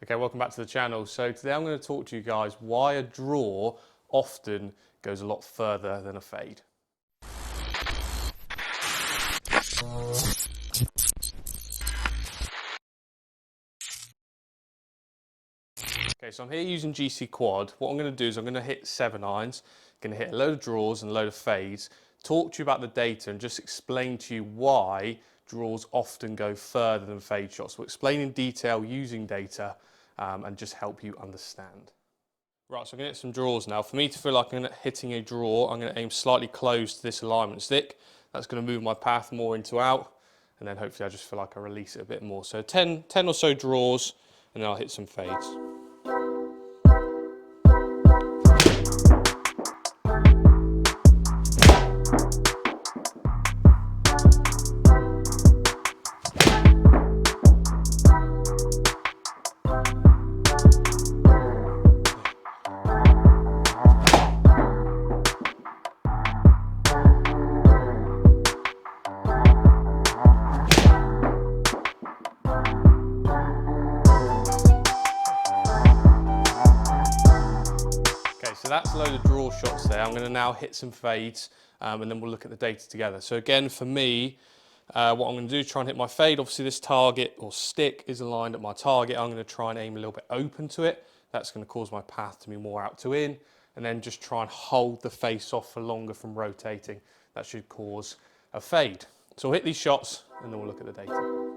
Okay, welcome back to the channel. So today I'm going to talk to you guys why a draw often goes a lot further than a fade. Okay, so I'm here using GC Quad. What I'm going to do is I'm going to hit 7 irons, going to hit a load of draws and a load of fades, talk to you about the data and just explain to you why draws often go further than fade shots. We'll explain in detail using data and just help you understand. Right, so I'm going to hit some draws now. For me to feel like I'm hitting a draw, I'm going to aim slightly close to this alignment stick. That's going to move my path more into out, and then hopefully I just feel like I release it a bit more. So 10 or so draws, and then I'll hit some fades. So that's a load of draw shots there. I'm going to now hit some fades and then we'll look at the data together. So again, for me, what I'm going to do is try and hit my fade. Obviously this target or stick is aligned at my target. I'm going to try and aim a little bit open to it. That's going to cause my path to be more out to in, and then just try and hold the face off for longer from rotating. That should cause a fade. So I'll hit these shots and then we'll look at the data.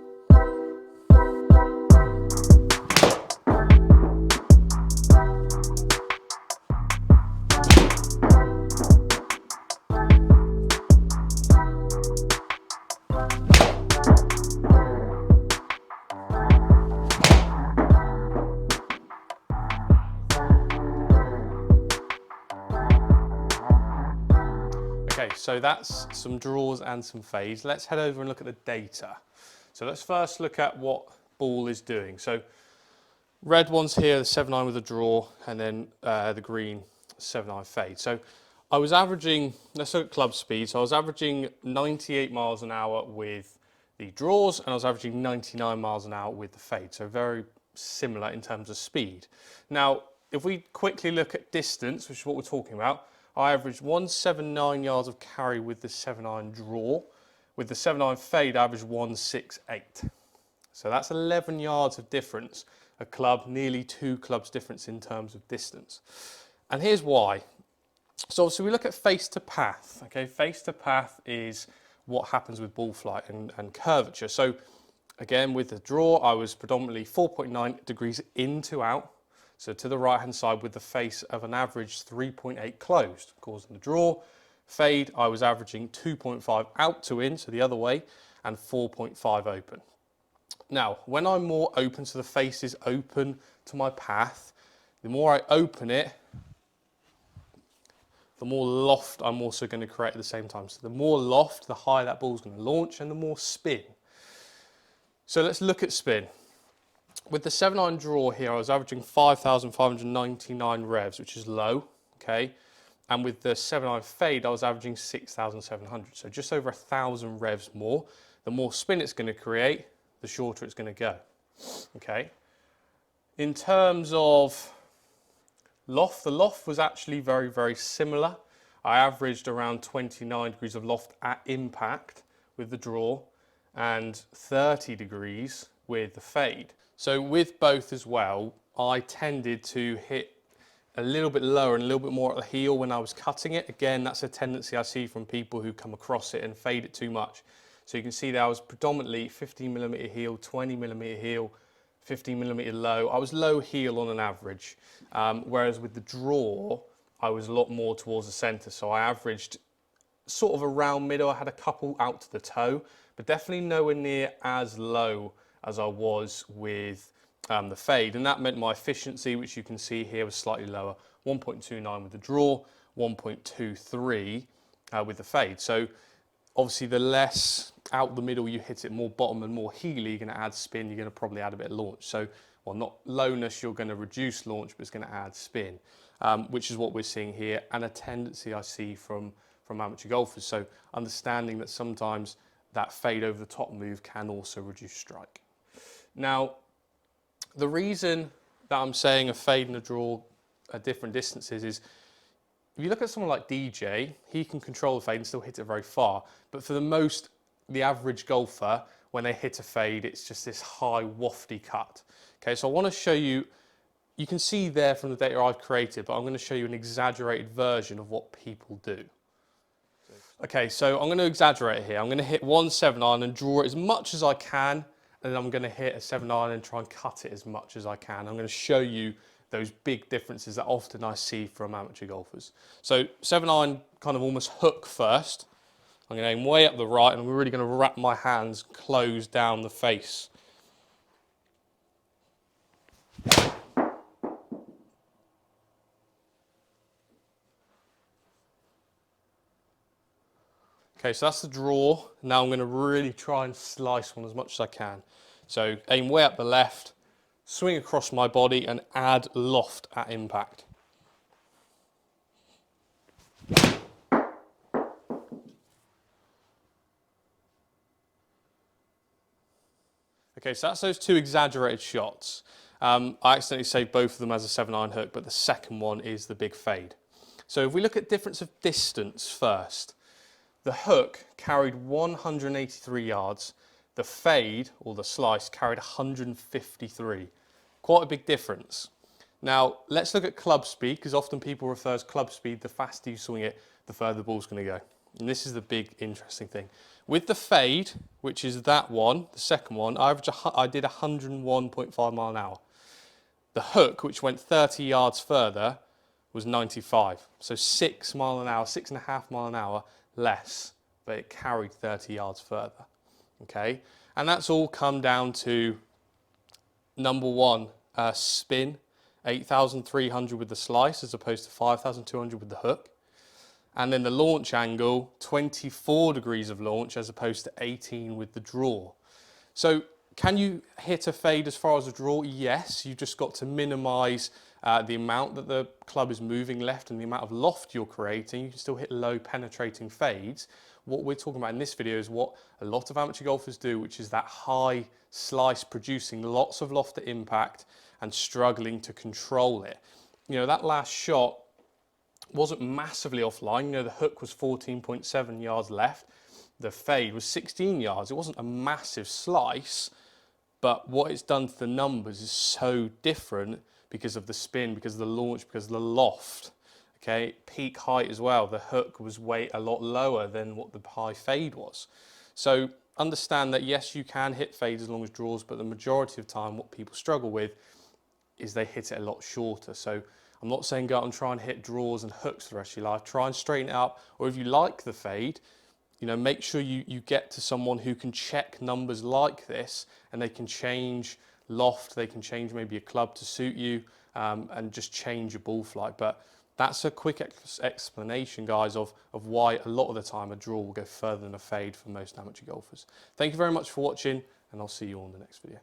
Okay, so that's some draws and some fades. Let's head over and look at the data. So let's first look at what ball is doing. So red one's here, the 7-iron with a draw, and then the green 7-iron fade. So I was averaging, let's look at club speed. So I was averaging 98 miles an hour with the draws, and I was averaging 99 miles an hour with the fade. So very similar in terms of speed. Now, if we quickly look at distance, which is what we're talking about, I averaged 179 yards of carry with the 7-iron draw. With the 7-iron fade, I averaged 168. So that's 11 yards of difference. A club, nearly 2 clubs difference in terms of distance. And here's why. So obviously we look at face to path. Okay, face to path is what happens with ball flight and curvature. So again, with the draw, I was predominantly 4.9 degrees in to out. So to the right hand side with the face of an average 3.8 closed, causing the draw. Fade, I was averaging 2.5 out to in, so the other way, and 4.5 open. Now, when I'm more open, so the face is open to my path, the more I open it, the more loft I'm also going to create at the same time. So the more loft, the higher that ball's going to launch, and the more spin. So let's look at spin. With the 7-iron draw here, I was averaging 5,599 revs, which is low, okay? And with the 7-iron fade, I was averaging 6,700, so just over 1,000 revs more. The more spin it's going to create, the shorter it's going to go, okay? In terms of loft, the loft was actually very, very similar. I averaged around 29 degrees of loft at impact with the draw and 30 degrees with the fade. So with both as well, I tended to hit a little bit lower and a little bit more at the heel when I was cutting it. Again, that's a tendency I see from people who come across it and fade it too much. So you can see that I was predominantly 15mm heel, 20mm heel, 15mm low. I was low heel on an average, whereas with the draw, I was a lot more towards the center. So I averaged sort of around middle. I had a couple out to the toe, but definitely nowhere near as low as I was with the fade, and that meant my efficiency, which you can see here, was slightly lower, 1.29 with the draw, 1.23 with the fade. So obviously the less out the middle you hit it, more bottom and more heely, you're going to add spin, you're going to probably add a bit of launch. So, well, not lowness, you're going to reduce launch, but it's going to add spin, which is what we're seeing here, and a tendency I see from amateur golfers. So understanding that sometimes that fade over the top move can also reduce strike. Now, the reason that I'm saying a fade and a draw at different distances is, if you look at someone like DJ, he can control the fade and still hit it very far. But for the average golfer, when they hit a fade, it's just this high wafty cut. Okay, so I want to show you, you can see there from the data I've created, but I'm going to show you an exaggerated version of what people do. Okay, so I'm going to exaggerate here. I'm going to hit 1 and draw it as much as I can, and then I'm going to hit a 7-iron and try and cut it as much as I can. I'm going to show you those big differences that often I see from amateur golfers. So 7-iron kind of almost hook first. I'm going to aim way up the right, and I'm really going to wrap my hands close down the face. Okay, so that's the draw. Now I'm going to really try and slice one as much as I can. So aim way up the left, swing across my body and add loft at impact. Okay, so that's those two exaggerated shots. I accidentally saved both of them as a 7-iron hook, but the second one is the big fade. So if we look at difference of distance first, the hook carried 183 yards, the fade, or the slice, carried 153. Quite a big difference. Now, let's look at club speed, because often people refer to club speed, the faster you swing it, the further the ball's going to go. And this is the big interesting thing. With the fade, which is that one, the second one, I did 101.5 mile an hour. The hook, which went 30 yards further, was 95. So 6 mile an hour, 6.5 mile an hour less, but it carried 30 yards further. Okay, and that's all come down to number one, spin, 8,300 with the slice as opposed to 5,200 with the hook. And then the launch angle, 24 degrees of launch as opposed to 18 with the draw. So can you hit a fade as far as a draw? Yes, you've just got to minimize the amount that the club is moving left and the amount of loft you're creating. You can still hit low penetrating fades. What we're talking about in this video is what a lot of amateur golfers do, which is that high slice producing lots of loft at impact and struggling to control it. You know, that last shot wasn't massively offline. You know, the hook was 14.7 yards left. The fade was 16 yards. It wasn't a massive slice, but what it's done to the numbers is so different because of the spin, because of the launch, because of the loft. Okay, peak height as well. The hook was a lot lower than what the high fade was. So understand that yes, you can hit fades as long as draws, but the majority of the time what people struggle with is they hit it a lot shorter. So I'm not saying go out and try and hit draws and hooks for the rest of your life. Try and straighten it up, or if you like the fade, you know, make sure you get to someone who can check numbers like this, and they can change loft, they can change maybe a club to suit you, and just change your ball flight. But that's a quick explanation, guys, of why a lot of the time a draw will go further than a fade for most amateur golfers. Thank you very much for watching, and I'll see you all in the next video.